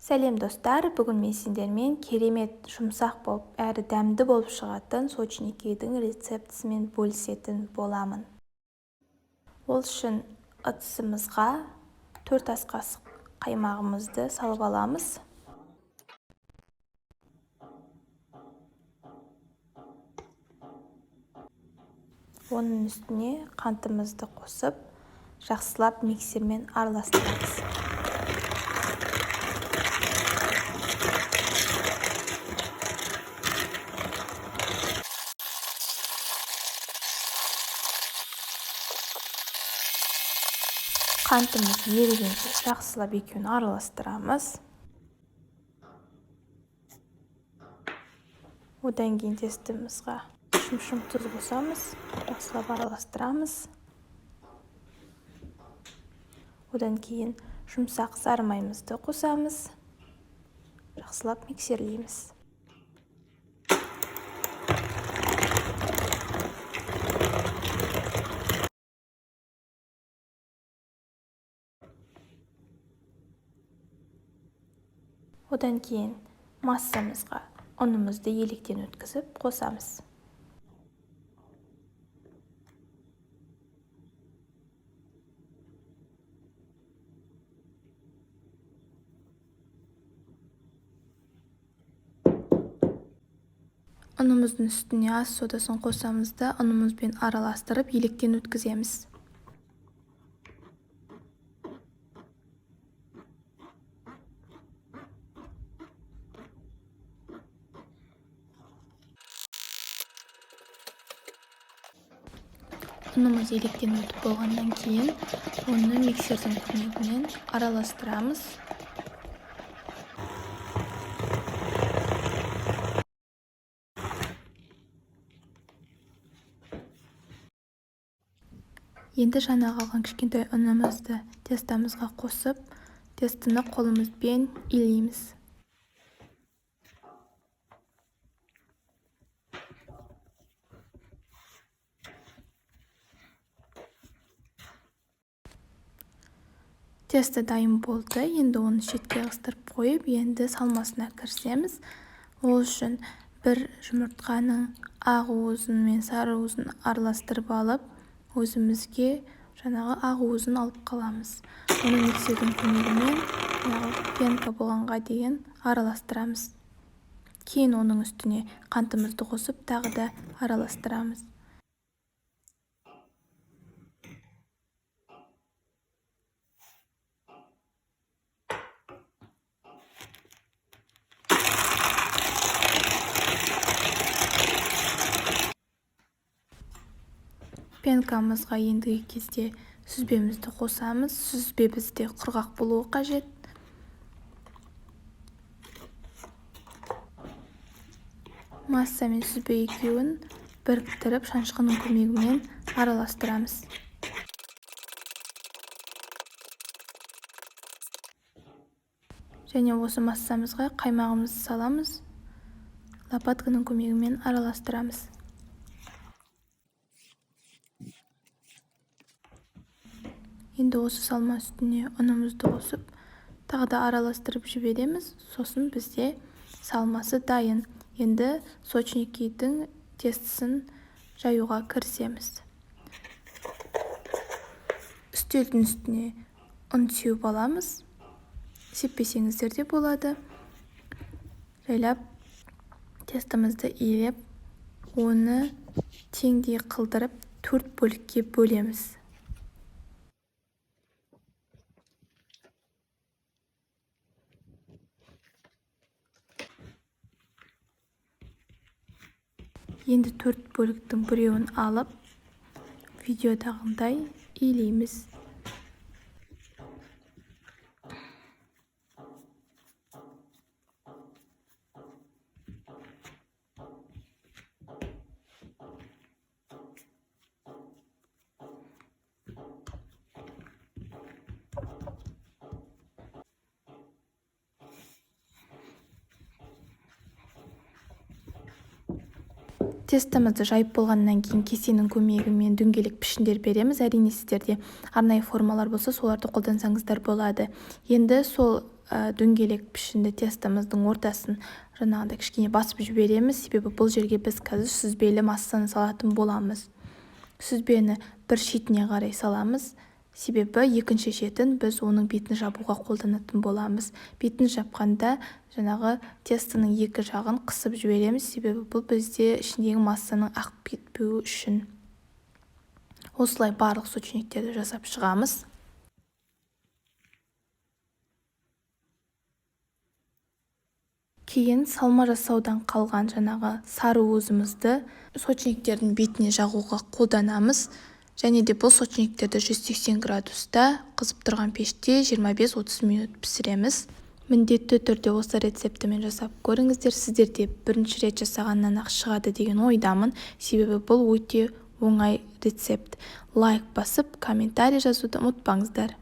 Сәлем достар, бүгін мен сендермен керемет жұмсақ болып әрі дәмді болып шығатын сочникейдің рецептісімен бөлісетін боламын. Ол үшін ыдысымызға 4 ас қасық қаймағымызды салып аламыз. Оның үстіне қантымызды қосып, жақсылап миксермен араластырамыз. Қантымыз ерігенше жақсылап екеуін араластырамыз. Одан кейін тестімізге шым тұз қосамыз, жақсылап араластырамыз. Одан кейін жұмсақ сары майымызды қосамыз, жақсылап миксерлейміз. Одан кейін массамызға ұнымызды електен өткізіп қосамыз. Ұнымыздың үстіне ас содасын қосамыз да ұнымызбен араластырып електен өткіземіз. Ұнымыз електен өтіп болғаннан кейін оны миксердің көмегімен араластырамыз. Енді жаңа қалған кішкентай ұнымызды тестамызға қосып, тестіні қолымызбен илейміз. Тесті дайын болды. Енді оны шетке ығыстырып қойып, енді салмасына кірісеміз. Ол үшін бір жұмыртқаның ақ уызын мен сары уызын араластырып алып, өзімізге жаңағы ақ уызын алып қаламыз. Оны миксердің көмегімен пенка болғанға дейін араластырамыз. Кейін оның үстіне қантымызды қосып, тағы да араластырамыз. Пенкамызға ендігі кезде сүзбемізді қосамыз. Сүзбе бізде құрғақ болуы қажет. Масса мен сүзбе екеуін біріктіріп, шанышқының көмегімен араластырамыз. Және осы массамызға қаймағымызды саламыз. Лопатканың көмегімен араластырамыз. Енді осы салма үстіне ұнымызды қосып, тағы да араластырып жібереміз. Сосын бізде салмасы дайын. Енді сочникейдің тестісін жаюға кірісеміз. Үстелдің үстіне ұн сеуіп аламыз. Сеппесеңіздер де болады. Жайлап тестімізді иілеп, оны теңдей қылдырып 4 бөлікке бөлеміз. Енді 4 бөліктің біреуін алып, видеодағындай иілейміз. Тестімізді жайып болғаннан кейін кесенің көмегімен дөңгелек пішіндер береміз. Әрине сіздерде арнайы формалар болса, соларды қолдансаңыздар болады. Енді сол дөңгелек пішінді тестомыздың ортасын жаңағыдай кішкене басып жібереміз, себебі бұл жерге біз қазір сүзбелі массаны салатын боламыз. Сүзбені бір шетіне қарай саламыз, себебі екінші шетін біз оның бетін жабуға қолданатын боламыз. Бетін жапқанда жаңағы тестоның екі жағын қысып жібереміз, себебі бұл бізде ішіндегі массаның ағып кетпеуі үшін. Осылай барлық сочниктерді жасап шығамыз. Кейін салма жасаудан қалған жаңағы сары уызымызды сочниктердің бетіне жағуға қолданамыз. Және де бұл сочниктерді 180 градуста қызып тұрған пеште 25-30 минут пісіреміз. Міндетті түрде осы рецептімен жасап көріңіздер. Сіздер де бірінші рет жасағаннан-ақ шығады деген ойдамын, себебі бұл өте оңай рецепт. Лайк басып, комментарий жазуды ұмытпаңыздар.